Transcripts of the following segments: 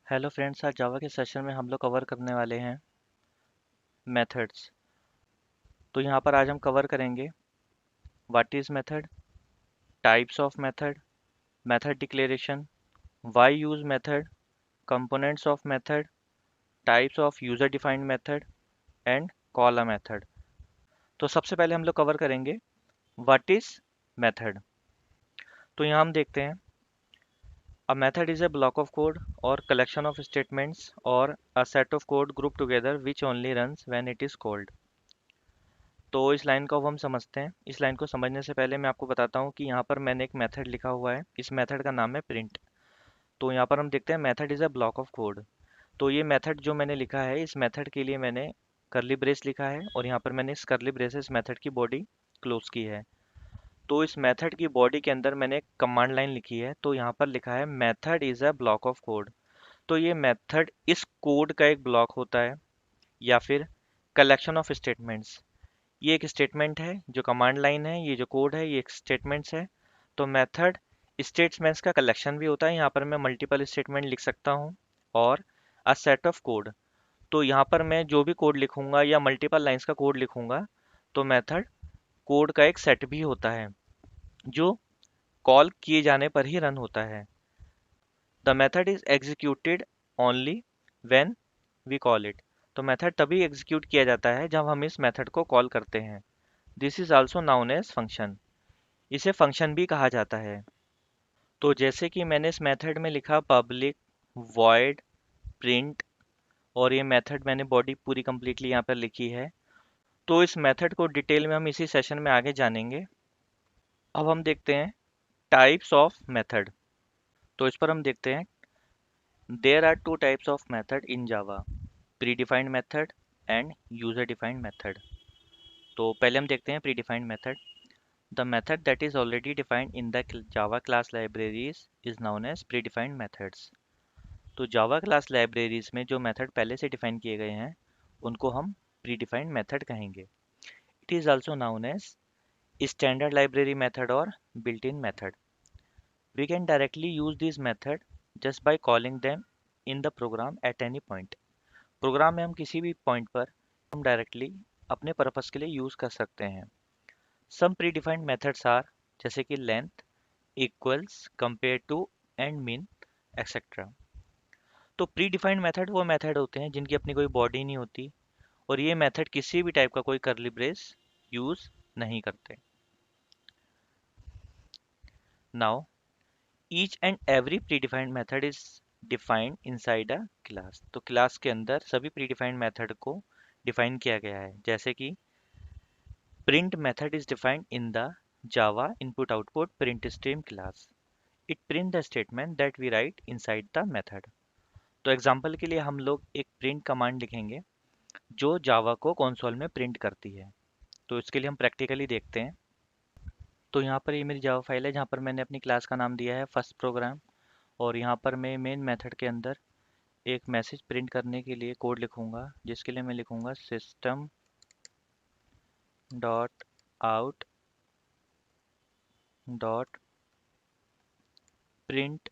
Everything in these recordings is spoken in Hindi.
हेलो फ्रेंड्स, आज जावा के सेशन में हम लोग कवर करने वाले हैं मेथड्स। तो यहाँ पर आज हम कवर करेंगे what is method, types of method, method declaration, why use method, components of method, types of user defined method and call a method. तो सबसे पहले हम लोग कवर करेंगे व्हाट इज़ मेथड। तो यहाँ हम देखते हैं a method is a block of code or collection of statements or a set of code grouped together which only runs when it is called। तो इस लाइन को अब हम समझते हैं। इस लाइन को समझने से पहले मैं आपको बताता हूँ कि यहाँ पर मैंने एक मेथड लिखा हुआ है। इस मेथड का नाम है प्रिंट। तो यहाँ पर हम देखते हैं method is a block of code. तो ये मेथड जो मैंने लिखा है, इस मेथड के लिए मैंने करली ब्रेस लिखा है और यहाँ पर मैंने इस करली ब्रेस से इस मेथड की बॉडी क्लोज की है। तो इस मेथड की बॉडी के अंदर मैंने एक कमांड लाइन लिखी है। तो यहाँ पर लिखा है method is a block of code. तो ये मेथड इस कोड का एक ब्लॉक होता है या फिर कलेक्शन ऑफ स्टेटमेंट्स। ये एक स्टेटमेंट है, जो कमांड लाइन है, ये जो कोड है, ये एक स्टेटमेंट्स है। तो मेथड स्टेटमेंट्स का कलेक्शन भी होता है। यहाँ पर मैं मल्टीपल स्टेटमेंट लिख सकता हूँ और अ सेट ऑफ कोड। तो यहाँ पर मैं जो भी कोड लिखूंगा या मल्टीपल लाइंस का कोड लिखूंगा, तो मेथड कोड का एक सेट भी होता है जो कॉल किए जाने पर ही रन होता है। The method is executed only when we call it. तो मेथड तभी एग्जीक्यूट किया जाता है जब हम इस मेथड को कॉल करते हैं। This is also known as function. इसे फंक्शन भी कहा जाता है। तो जैसे कि मैंने इस मेथड में लिखा पब्लिक वॉइड प्रिंट, और ये मेथड मैंने बॉडी पूरी कंप्लीटली यहाँ पर लिखी है। तो इस मेथड को डिटेल में हम इसी सेशन में आगे जानेंगे। अब हम देखते हैं टाइप्स ऑफ मेथड। तो इस पर हम देखते हैं there are two types of method in Java, predefined method and user defined method. तो पहले हम देखते हैं predefined method. The method that is already defined in the Java class libraries is known as predefined methods। तो Java class libraries में जो मेथड पहले से डिफाइन किए गए हैं, उनको हम predefined method कहेंगे। It is also known as standard library method or built-in method। We can directly use these method just by calling them in the program at any point। Program में हम किसी भी पॉइंट पर हम डायरेक्टली अपने पर्पस के लिए यूज़ कर सकते हैं। Some predefined methods are जैसे कि length, equals, compare to, and mean, etcetera. तो प्री डिफाइंड मेथड वो मेथड होते हैं जिनकी अपनी कोई बॉडी नहीं होती, और ये मेथड किसी भी टाइप का कोई करली ब्रेस यूज नहीं करते। Now each and every predefined method is defined inside a class. तो क्लास के अंदर सभी प्री डिफाइंड मेथड को डिफाइन किया गया है। जैसे कि print method is defined in the Java input output print stream class. It print the statement that we write inside the method. तो एग्जाम्पल के लिए हम लोग एक प्रिंट कमांड लिखेंगे जो जावा को कंसोल में प्रिंट करती है। तो इसके लिए हम प्रैक्टिकली देखते हैं। तो यहाँ पर ये मेरी जावा फाइल है जहाँ पर मैंने अपनी क्लास का नाम दिया है फर्स्ट प्रोग्राम, और यहाँ पर मैं मेन मेथड के अंदर एक मैसेज प्रिंट करने के लिए कोड लिखूंगा, जिसके लिए मैं लिखूंगा system dot out dot print,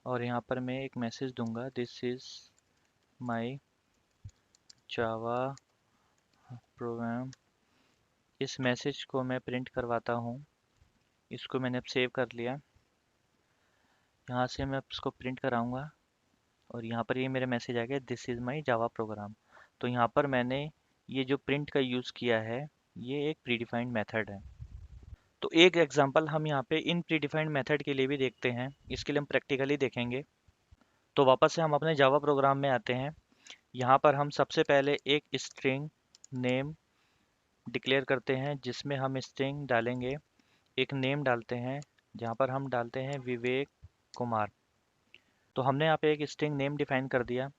और यहाँ पर मैं एक मैसेज दूंगा this is my Java program. इस मैसेज को मैं प्रिंट करवाता हूँ। इसको मैंने अब सेव कर लिया। यहाँ से मैं इसको प्रिंट कराऊंगा और यहाँ पर ये मेरा मैसेज आ गया this is my Java program. तो यहाँ पर मैंने ये जो प्रिंट का यूज़ किया है, ये एक प्रीडिफाइंड मेथड है। तो एक एग्जांपल हम यहाँ पे इन प्रीडिफाइंड मेथड के लिए भी देखते हैं। इसके लिए हम प्रैक्टिकली देखेंगे। तो वापस से हम अपने जावा प्रोग्राम में आते हैं। यहाँ पर हम सबसे पहले एक स्ट्रिंग नेम डिक्लेयर करते हैं, जिसमें हम स्ट्रिंग डालेंगे, एक नेम डालते हैं जहाँ पर हम डालते हैं विवेक कुमार। तो हमने यहाँ पे एक स्ट्रिंग नेम डिफाइन कर दिया।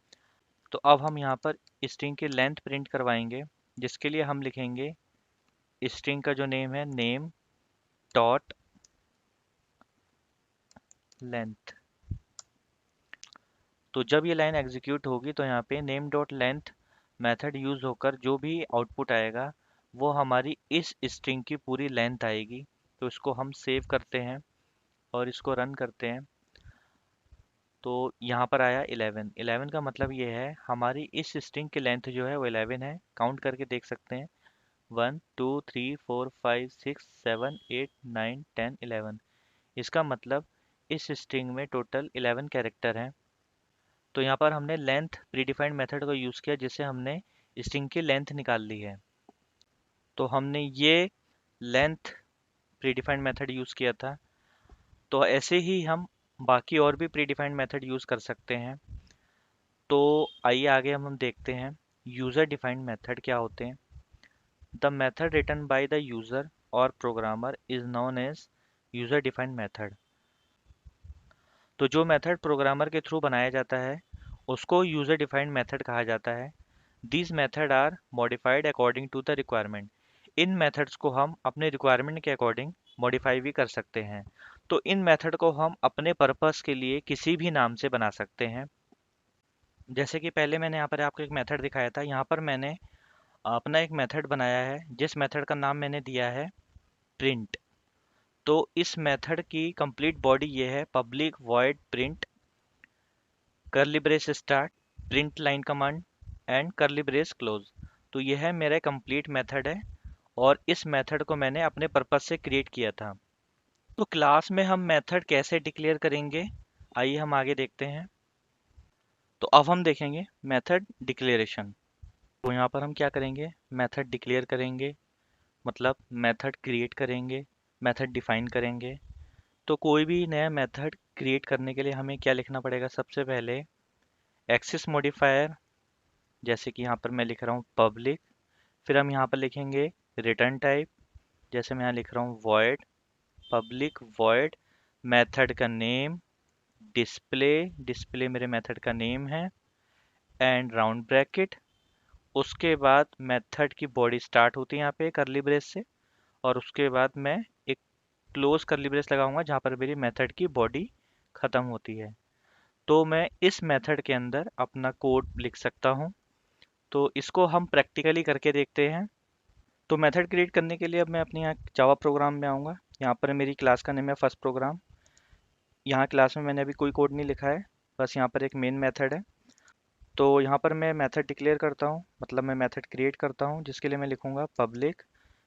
तो अब हम यहाँ पर स्ट्रिंग की लेंथ प्रिंट करवाएंगे, जिसके लिए हम लिखेंगे स्ट्रिंग का जो नेम है नेम डॉट लेंथ। तो जब ये लाइन एग्जीक्यूट होगी तो यहाँ पे name dot length method use होकर जो भी आउटपुट आएगा वो हमारी इस स्ट्रिंग की पूरी लेंथ आएगी। तो इसको हम सेव करते हैं और इसको रन करते हैं तो यहाँ पर आया 11। 11 का मतलब ये है हमारी इस स्ट्रिंग की लेंथ जो है वो 11 है। काउंट करके देख सकते हैं 1 2 3 4 5 6 7 8 9 10 11। इसका मतलब इस स्ट्रिंग में टोटल 11 कैरेक्टर हैं। तो यहाँ पर हमने लेंथ प्रीडिफाइंड मेथड को यूज़ किया जिससे हमने स्ट्रिंग की लेंथ निकाल ली है। तो हमने ये लेंथ प्रीडिफाइंड मेथड यूज़ किया था। तो ऐसे ही हम बाकी और भी प्रीडिफाइंड मेथड यूज़ कर सकते हैं। तो आइए आगे हम देखते हैं यूज़र डिफाइंड मेथड क्या होते हैं। The method written by the user और programmer is known as user defined method. तो जो मेथड प्रोग्रामर के थ्रू बनाया जाता है उसको यूज़र डिफाइंड मेथड कहा जाता है। These method are modified according to the requirement. इन मेथड्स को हम अपने रिक्वायरमेंट के अकॉर्डिंग मॉडिफाई भी कर सकते हैं। तो इन मेथड को हम अपने पर्पस के लिए किसी भी नाम से बना सकते हैं। जैसे कि पहले मैंने यहाँ पर आपको एक मेथड दिखाया था, यहाँ पर मैंने अपना एक मेथड बनाया है जिस मेथड का नाम मैंने दिया है प्रिंट। तो इस मेथड की कंप्लीट बॉडी ये है public void print curly brace start print line command and curly brace close. तो यह है मेरा कंप्लीट मेथड है और इस मेथड को मैंने अपने पर्पस से क्रिएट किया था। तो क्लास में हम मेथड कैसे डिक्लेयर करेंगे, आइए हम आगे देखते हैं। तो अब हम देखेंगे मेथड डिक्लेरेशन। तो यहाँ पर हम क्या करेंगे, मेथड डिक्लेयर करेंगे, मतलब मेथड क्रिएट करेंगे, मेथड डिफाइन करेंगे। तो कोई भी नया मेथड क्रिएट करने के लिए हमें क्या लिखना पड़ेगा, सबसे पहले एक्सेस मॉडिफायर, जैसे कि यहाँ पर मैं लिख रहा हूँ पब्लिक। फिर हम यहाँ पर लिखेंगे रिटर्न टाइप, जैसे मैं यहाँ लिख रहा हूँ वॉइड पब्लिक वॉइड मेथड का नेम डिस्प्ले, डिस्प्ले मेरे मेथड का नेम है, एंड राउंड ब्रैकेट। उसके बाद मेथड की बॉडी स्टार्ट होती है यहाँ पे करली ब्रेस से, और उसके बाद मैं एक क्लोज करली ब्रेस लगाऊंगा जहाँ पर मेरी मेथड की बॉडी खत्म होती है। तो मैं इस मेथड के अंदर अपना कोड लिख सकता हूँ। तो इसको हम प्रैक्टिकली करके देखते हैं। तो मेथड क्रिएट करने के लिए अब मैं अपने यहाँ जावा प्रोग्राम में आऊँगा। यहाँ पर मेरी क्लास का नेम है फर्स्ट प्रोग्राम। यहाँ क्लास में मैंने अभी कोई कोड नहीं लिखा है, बस यहाँ पर एक मेन मेथड है। तो यहाँ पर मैं मेथड डिक्लेयर करता हूँ, मतलब मैं मेथड क्रिएट करता हूँ जिसके लिए मैं लिखूँगा पब्लिक,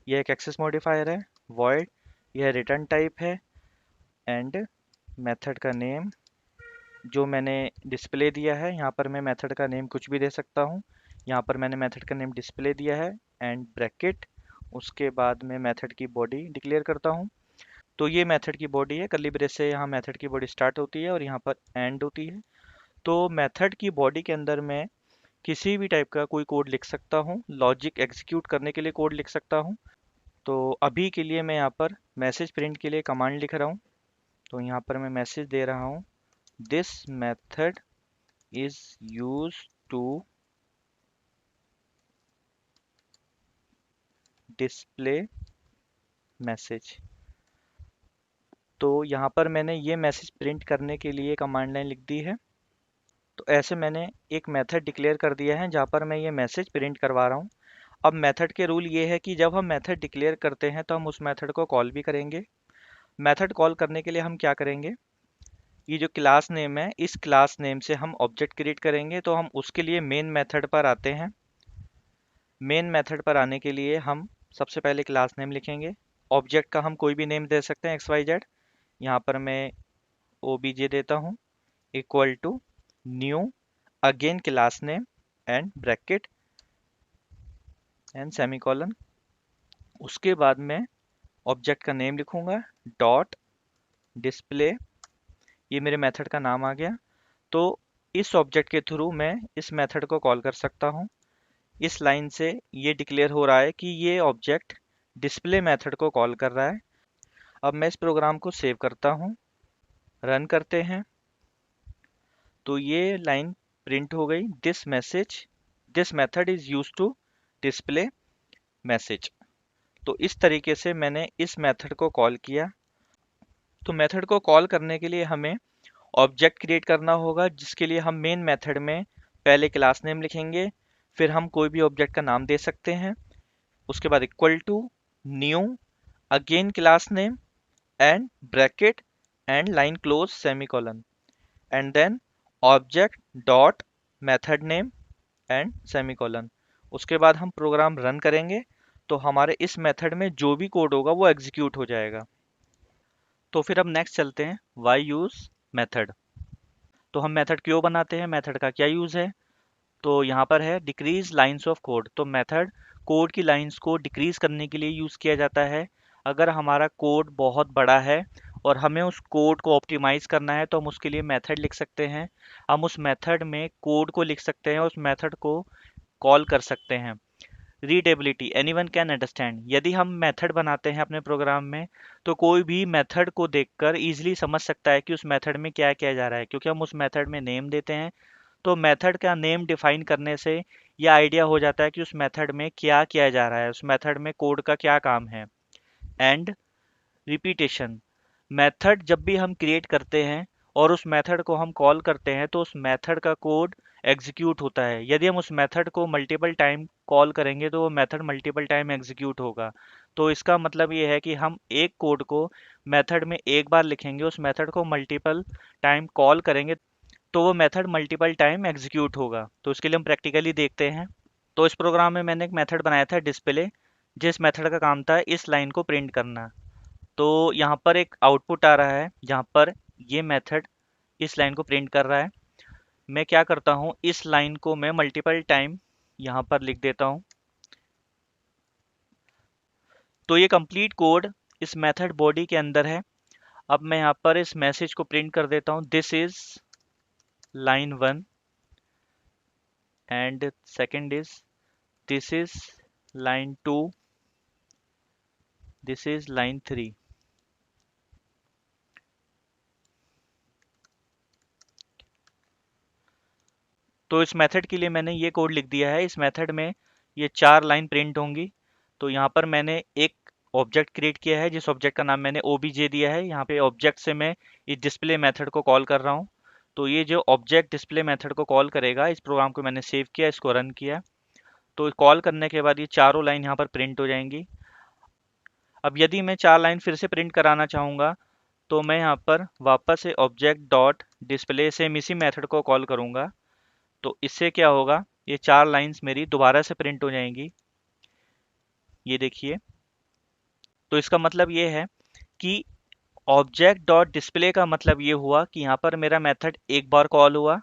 यह एक एक्सेस मॉडिफायर है, वॉइड यह रिटर्न टाइप है, एंड मेथड का नेम जो मैंने डिस्प्ले दिया है, यहाँ पर मैं मेथड का नेम कुछ भी दे सकता हूँ। यहाँ पर मैंने मेथड का नेम डिस्प्ले दिया है एंड ब्रैकेट। उसके बाद मैं मेथड की बॉडी डिक्लेयर करता हूँ। तो ये मेथड की बॉडी है, कर्ली ब्रेस से यहाँ मेथड की बॉडी स्टार्ट होती है और यहाँ पर एंड होती है। तो मेथड की बॉडी के अंदर मैं किसी भी टाइप का कोई कोड लिख सकता हूँ, लॉजिक एग्जीक्यूट करने के लिए कोड लिख सकता हूँ। तो अभी के लिए मैं यहाँ पर मैसेज प्रिंट के लिए कमांड लिख रहा हूँ। तो यहाँ पर मैं मैसेज दे रहा हूँ this method is use to display message. तो यहाँ पर मैंने ये मैसेज प्रिंट करने के लिए कमांड लाइन लिख दी है। तो ऐसे मैंने एक मेथड डिक्लेयर कर दिया है जहाँ पर मैं ये मैसेज प्रिंट करवा रहा हूँ। अब मेथड के रूल ये है कि जब हम मेथड डिक्लेयर करते हैं तो हम उस मेथड को कॉल भी करेंगे। मेथड कॉल करने के लिए हम क्या करेंगे, ये जो क्लास नेम है इस क्लास नेम से हम ऑब्जेक्ट क्रिएट करेंगे। तो हम उसके लिए मेन मेथड पर आते हैं। मेन मेथड पर आने के लिए हम सबसे पहले क्लास नेम लिखेंगे। ऑब्जेक्ट का हम कोई भी नेम दे सकते हैं एक्स वाई जेड। यहाँ पर मैं ओबीजे देता हूँ, equal to new again class name and bracket and semicolon. उसके बाद मैं ऑब्जेक्ट का नेम लिखूंगा डॉट डिस्प्ले, ये मेरे मेथड का नाम आ गया। तो इस ऑब्जेक्ट के थ्रू मैं इस मेथड को कॉल कर सकता हूँ। इस लाइन से ये डिक्लेयर हो रहा है कि ये ऑब्जेक्ट डिस्प्ले मेथड को कॉल कर रहा है। अब मैं इस प्रोग्राम को सेव करता हूँ, रन करते हैं। तो ये लाइन प्रिंट हो गई, this method is use to display message. तो इस तरीके से मैंने इस मेथड को कॉल किया। तो मेथड को कॉल करने के लिए हमें ऑब्जेक्ट क्रिएट करना होगा जिसके लिए हम मेन मेथड में पहले क्लास नेम लिखेंगे, फिर हम कोई भी ऑब्जेक्ट का नाम दे सकते हैं। उसके बाद equal to new again class name and bracket and line close semicolon, and then object dot method name and semicolon. उसके बाद हम प्रोग्राम रन करेंगे तो हमारे इस मेथड में जो भी कोड होगा वो एग्जीक्यूट हो जाएगा। तो फिर अब नेक्स्ट चलते हैं, वाई यूज मेथड। तो हम मेथड क्यों बनाते हैं, मेथड का क्या यूज है। तो यहाँ पर है डिक्रीज लाइंस ऑफ कोड। तो मेथड कोड की लाइंस को डिक्रीज करने के लिए यूज किया जाता है। अगर हमारा कोड बहुत बड़ा है और हमें उस कोड को ऑप्टिमाइज करना है तो हम उसके लिए मेथड लिख सकते हैं। हम उस मेथड में कोड को लिख सकते हैं, उस मेथड को कॉल कर सकते हैं। Readability, anyone can understand. यदि हम मेथड बनाते हैं अपने प्रोग्राम में तो कोई भी मेथड को देखकर इजीली समझ सकता है कि उस मेथड में क्या किया जा रहा है, क्योंकि हम उस मेथड में नेम देते हैं। तो मेथड का नेम डिफाइन करने से यह आइडिया हो जाता है कि उस मेथड में क्या किया जा रहा है, उस मेथड में कोड का क्या काम है। एंड रिपीटेशन, मेथड जब भी हम क्रिएट करते हैं और उस मेथड को हम कॉल करते हैं तो उस मेथड का कोड एग्जीक्यूट होता है। यदि हम उस मेथड को मल्टीपल टाइम कॉल करेंगे तो वो मेथड मल्टीपल टाइम एग्जीक्यूट होगा। तो इसका मतलब ये है कि हम एक कोड को मेथड में एक बार लिखेंगे, उस मेथड को मल्टीपल टाइम कॉल करेंगे तो वो मेथड मल्टीपल टाइम एग्जीक्यूट होगा। तो उसके लिए हम प्रैक्टिकली देखते हैं। तो इस प्रोग्राम में मैंने एक मेथड बनाया था डिस्प्ले, जिस मेथड का काम था इस लाइन को प्रिंट करना। तो यहाँ पर एक आउटपुट आ रहा है जहाँ पर ये मेथड इस लाइन को प्रिंट कर रहा है। मैं क्या करता हूँ, इस लाइन को मैं मल्टीपल टाइम यहाँ पर लिख देता हूँ। तो ये कंप्लीट कोड इस मेथड बॉडी के अंदर है। अब मैं यहाँ पर इस मैसेज को प्रिंट कर देता हूँ, this is line 1 and second is this is line 2, this is line 3। तो इस मेथड के लिए मैंने ये कोड लिख दिया है। इस मेथड में ये 4 लाइन प्रिंट होंगी। तो यहाँ पर मैंने एक ऑब्जेक्ट क्रिएट किया है जिस ऑब्जेक्ट का नाम मैंने ओबीजे दिया है। यहाँ पे ऑब्जेक्ट से मैं इस डिस्प्ले मेथड को कॉल कर रहा हूँ। तो ये जो ऑब्जेक्ट डिस्प्ले मेथड को कॉल करेगा, इस प्रोग्राम को मैंने सेव किया, इसको रन किया। तो कॉल करने के बाद ये चारों लाइन यहाँ पर प्रिंट हो जाएंगी। अब यदि मैं 4 लाइन फिर से प्रिंट कराना चाहूँगा तो मैं यहाँ पर वापस से ऑब्जेक्ट डॉट डिस्प्ले से इसी मेथड को कॉल करूँगा। तो इससे क्या होगा, ये 4 लाइंस मेरी दोबारा से प्रिंट हो जाएंगी। ये देखिए। तो इसका मतलब ये है कि ऑब्जेक्ट डॉट डिस्प्ले का मतलब ये हुआ कि यहाँ पर मेरा मेथड एक बार कॉल हुआ,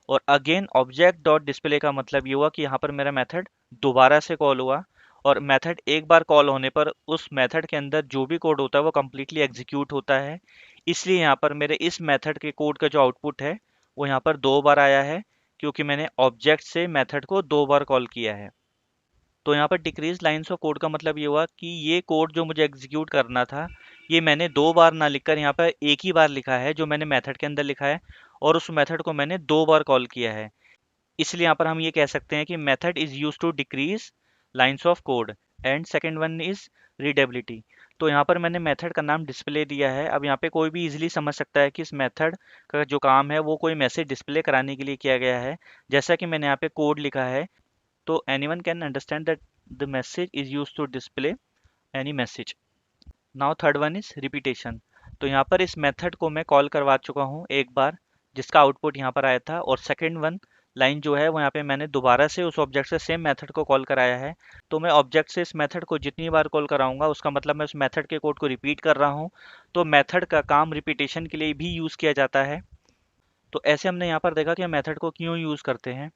और अगेन ऑब्जेक्ट डॉट डिस्प्ले का मतलब ये हुआ कि यहाँ पर मेरा मेथड दोबारा से कॉल हुआ। और मेथड एक बार कॉल होने पर उस मेथड के अंदर जो भी कोड होता है वो कम्प्लीटली एग्जीक्यूट होता है। इसलिए यहाँ पर मेरे इस मेथड के कोड का जो आउटपुट है वो यहाँ पर 2 बार आया है, क्योंकि मैंने ऑब्जेक्ट से मेथड को 2 बार कॉल किया है। तो यहाँ पर डिक्रीज लाइंस ऑफ कोड का मतलब ये हुआ कि ये कोड जो मुझे एग्जीक्यूट करना था ये मैंने 2 बार ना लिखकर यहाँ पर एक ही बार लिखा है, जो मैंने मेथड के अंदर लिखा है, और उस मेथड को मैंने 2 बार कॉल किया है। इसलिए यहाँ पर हम ये कह सकते हैं कि method is use to decrease lines of code. And second one is readability. तो यहाँ पर मैंने मेथड का नाम डिस्प्ले दिया है। अब यहाँ पे कोई भी इजीली समझ सकता है कि इस मेथड का जो काम है वो कोई मैसेज डिस्प्ले कराने के लिए किया गया है। जैसा कि मैंने यहाँ पे कोड लिखा है, तो anyone can understand that the message is used to display any message. Now third one is repetition. तो यहाँ पर इस मेथड को मैं कॉल करवा चुका हूँ एक बार, जिसका आउटपुट यहाँ पर आया था, और सेकेंड वन लाइन जो है वो यहाँ पे मैंने दोबारा से उस ऑब्जेक्ट से सेम मेथड को कॉल कराया है। तो मैं ऑब्जेक्ट से इस मेथड को जितनी बार कॉल कराऊंगा उसका मतलब मैं उस मेथड के कोड को रिपीट कर रहा हूँ। तो मेथड का काम रिपीटेशन के लिए भी यूज़ किया जाता है। तो ऐसे हमने यहाँ पर देखा कि हम मेथड को क्यों यूज़ करते हैं।